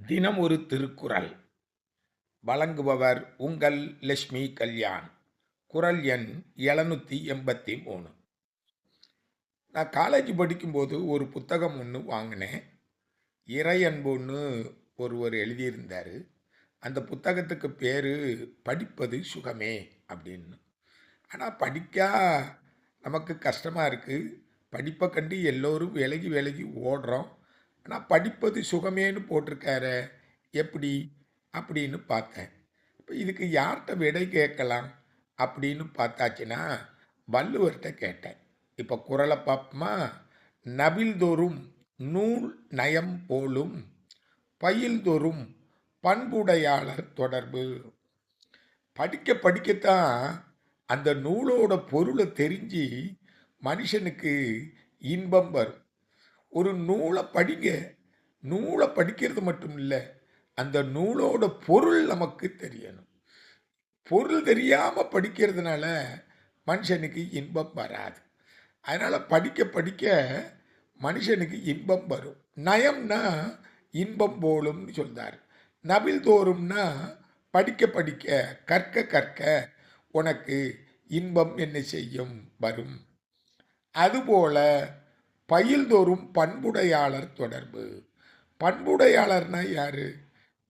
தினம் ஒரு திருக்குறள் வழங்குபவர் உங்கள் லட்சுமி கல்யாண். குறள் எண் 783. நான் காலேஜ் படிக்கும்போது ஒரு புத்தகம் ஒன்று வாங்கினேன். இறை அன்புன்னு ஒருவர் எழுதியிருந்தார். அந்த புத்தகத்துக்கு பேர் படிப்பது சுகமே அப்படின்னு. ஆனால் படிக்கா நமக்கு கஷ்டமாக இருக்குது. படிப்பை கண்டு எல்லோரும் விலகி விலகி ஓடுறோம். ஆனால் படிப்பது சுகமேன்னு போட்டிருக்காரு, எப்படி அப்படின்னு பார்த்தேன். இப்போ இதுக்கு யார்கிட்ட விடை கேட்கலாம் அப்படின்னு பார்த்தாச்சுன்னா வள்ளுவர்கிட்ட கேட்டேன். இப்போ குறளை பார்ப்போமா? நபில்தொறும் நூல் நயம் போலும் பயில்தொறும் பண்புடையாளர் தொடர்பு. படிக்க படிக்கத்தான் அந்த நூலோட பொருளை தெரிஞ்சு மனுஷனுக்கு இன்பம் வரும். ஒரு நூலை படிங்க. நூலை படிக்கிறது மட்டும் இல்லை, அந்த நூலோட பொருள் நமக்கு தெரியணும். பொருள் தெரியாமல் படிக்கிறதுனால மனுஷனுக்கு இன்பம் வராது. அதனால் படிக்க படிக்க மனுஷனுக்கு இன்பம் வரும். நயம்னா இன்பம் போலும்னு சொல்றார். நபில் தோறும்னா படிக்க படிக்க கற்க கற்க உனக்கு இன்பம் என்ன செய்யும், வரும். அதுபோல பயில்தோறும் பண்புடையாளர் தொடர்பு. பண்புடையாளர்னா யாரு?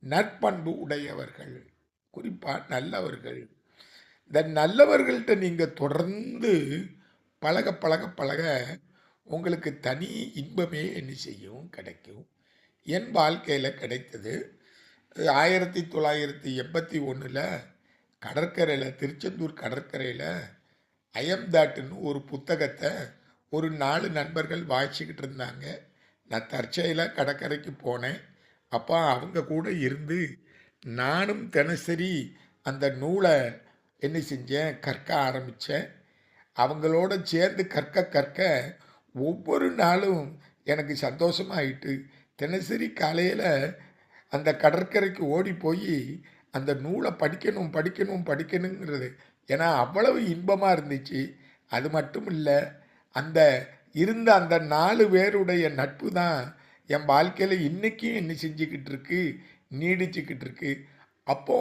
நற்பண்பு உடையவர்கள், குறிப்பாக நல்லவர்கள். இந்த நல்லவர்கள்ட்ட நீங்கள் தொடர்ந்து பழக பழக பழக உங்களுக்கு தனி இன்பமே என்ன செய்யும், கிடைக்கும். என் வாழ்க்கையில் கிடைத்தது. 1981 கடற்கரையில், திருச்செந்தூர் கடற்கரையில் ஐஎம் தாட்டுன்னு ஒரு புத்தகத்தை ஒரு 4 நண்பர்கள் வாசிக்கிட்டு இருந்தாங்க. நான் தற்செயலாக கடற்கரைக்கு போனேன். அப்போ அவங்க கூட இருந்து நானும் தினசரி அந்த நூலை என்ன செஞ்சேன், கற்க ஆரம்பித்தேன். அவங்களோட சேர்ந்து கற்க கற்க ஒவ்வொரு நாளும் எனக்கு சந்தோஷமாயிட்டு தினசரி காலையில் அந்த கடற்கரைக்கு ஓடி போய் அந்த நூலை படிக்கணும் படிக்கணும் படிக்கணுங்கிறது. ஏன்னா அவ்வளவு இன்பமாக இருந்துச்சு. அது மட்டும் இல்லை, அந்த இருந்த அந்த 4 பேருடைய நட்பு தான் என் வாழ்க்கையில் இன்றைக்கும் என்ன செஞ்சுக்கிட்டு இருக்கு, நீடிச்சுக்கிட்டு இருக்கு. அப்போ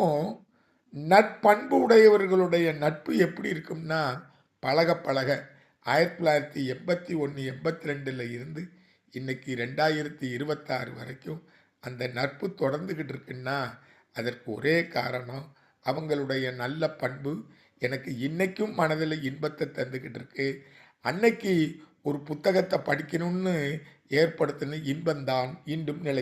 நட்பண்பு உடையவர்களுடைய நட்பு எப்படி இருக்கும்னா, பழக பழக 1981 82 இருந்து இன்னைக்கு 2026 வரைக்கும் அந்த நட்பு தொடர்ந்துக்கிட்டு இருக்குன்னா அதற்கு ஒரே காரணம் அவங்களுடைய நல்ல பண்பு எனக்கு இன்னைக்கும் மனதில் இன்பத்தை தந்துக்கிட்டு இருக்கு. அன்னைக்கு ஒரு புத்தகத்தை படிக்கணும்னு ஏற்படுத்தின இன்பம்தான் இன்றும் நிலை.